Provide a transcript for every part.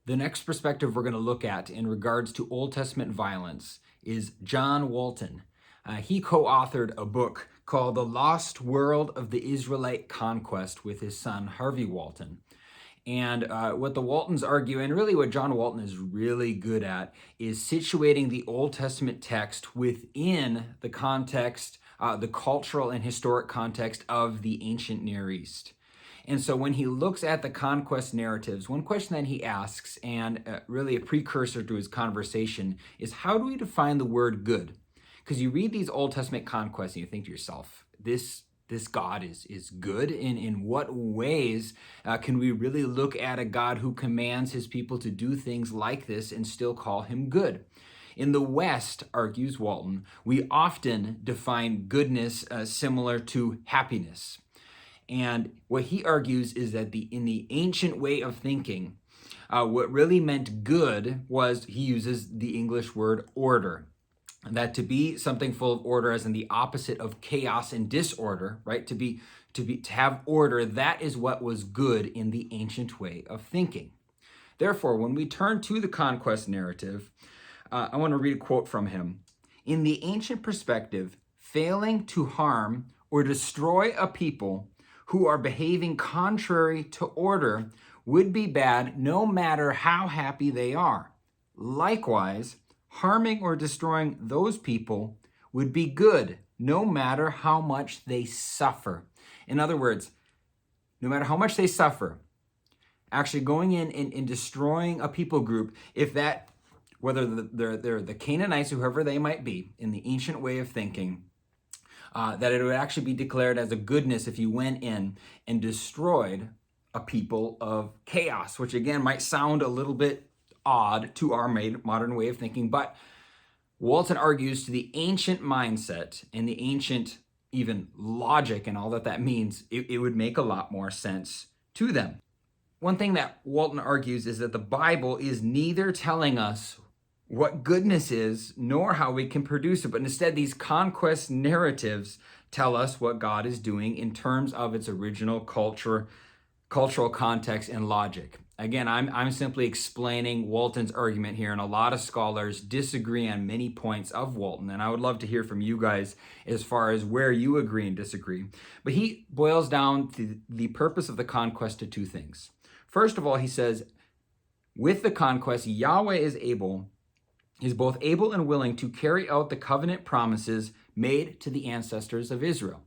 The next perspective we're going to look at in regards to Old Testament violence is John Walton. He co-authored a book called The Lost World of the Israelite Conquest with his son Harvey Walton. And what the Waltons argue, and really what John Walton is really good at, is situating the Old Testament text within the context, the cultural and historic context of the ancient Near East. And so when he looks at the conquest narratives, one question that he asks, and really a precursor to his conversation, is how do we define the word good? Because you read these Old Testament conquests and you think to yourself, this God is good? In what ways can we really look at a God who commands his people to do things like this and still call him good? In the West, argues Walton, we often define goodness similar to happiness. And what he argues is that in the ancient way of thinking, what really meant good was, he uses the English word order. That to be something full of order, as in the opposite of chaos and disorder, right? To have order, that is what was good in the ancient way of thinking. Therefore, when we turn to the conquest narrative, I want to read a quote from him. In the ancient perspective, failing to harm or destroy a people who are behaving contrary to order would be bad no matter how happy they are. Likewise, harming or destroying those people would be good no matter how much they suffer. In other words, no matter how much they suffer, actually going in and destroying a people group, if that, whether they're the Canaanites, whoever they might be, in the ancient way of thinking, that it would actually be declared as a goodness if you went in and destroyed a people of chaos, which again might sound a little bit odd to our modern way of thinking. But Walton argues to the ancient mindset and the ancient even logic and all that means, it would make a lot more sense to them. One thing that Walton argues is that the Bible is neither telling us what goodness is, nor how we can produce it. But instead, these conquest narratives tell us what God is doing in terms of its original cultural context and logic. Again, I'm simply explaining Walton's argument here, and a lot of scholars disagree on many points of Walton, and I would love to hear from you guys as far as where you agree and disagree. But he boils down to the purpose of the conquest to two things. First of all, he says, with the conquest, Yahweh is both able and willing to carry out the covenant promises made to the ancestors of Israel.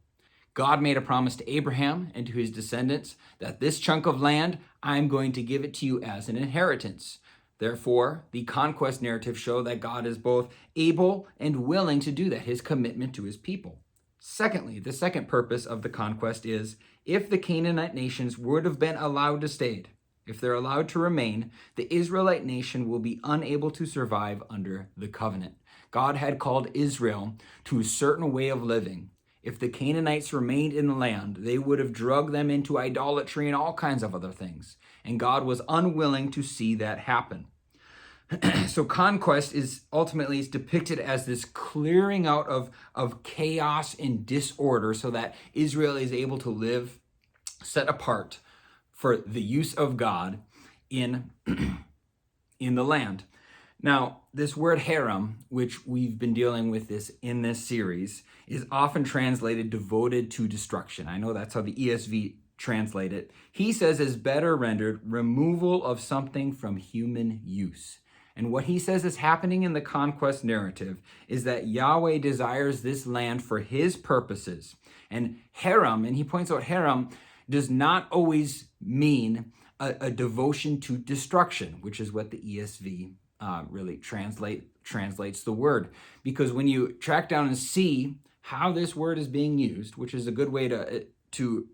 God made a promise to Abraham and to his descendants that this chunk of land, I'm going to give it to you as an inheritance. Therefore, the conquest narratives show that God is both able and willing to do that, his commitment to his people. Secondly, the second purpose of the conquest is, if the Canaanite nations would have been allowed to stay, if they're allowed to remain, the Israelite nation will be unable to survive under the covenant. God had called Israel to a certain way of living. If the Canaanites remained in the land, they would have drugged them into idolatry and all kinds of other things. And God was unwilling to see that happen. So conquest is ultimately depicted as this clearing out of chaos and disorder so that Israel is able to live set apart for the use of God in the land. Now, this word harem, which we've been dealing with in this series, is often translated devoted to destruction. I know that's how the ESV translate it. He says is better rendered removal of something from human use. And what he says is happening in the conquest narrative is that Yahweh desires this land for his purposes. And harem, and he points out harem, does not always mean a devotion to destruction, which is what the ESV really translates the word. Because when you track down and see how this word is being used, which is a good way to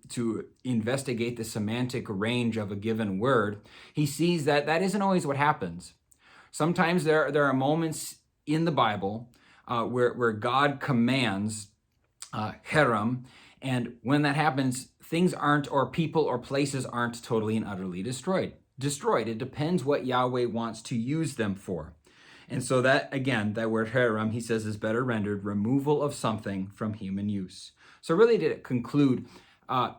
investigate the semantic range of a given word, he sees that that isn't always what happens. Sometimes there are moments in the Bible where God commands harem, and when that happens, things aren't, or people or places aren't totally and utterly destroyed. It depends what Yahweh wants to use them for. And so that, again, that word harem, he says, is better rendered removal of something from human use. So really to conclude,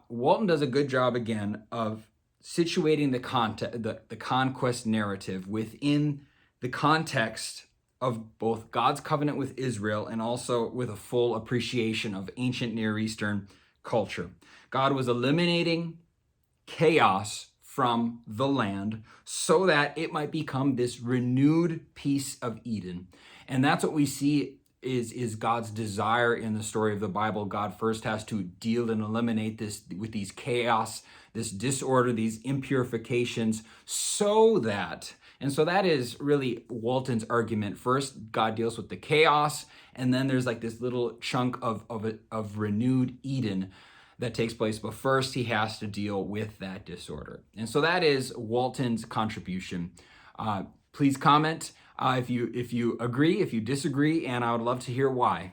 Walton does a good job, again, of situating the conquest narrative within the context of both God's covenant with Israel and also with a full appreciation of ancient Near Eastern culture. God was eliminating chaos from the land so that it might become this renewed piece of Eden. And that's what we see is God's desire in the story of the Bible. God first has to deal and eliminate this with these chaos, this disorder, these impurifications, so that is really Walton's argument. First, God deals with the chaos, and then there's like this little chunk of renewed Eden that takes place. But first, he has to deal with that disorder. And so that is Walton's contribution. Please comment if you agree, if you disagree, and I would love to hear why.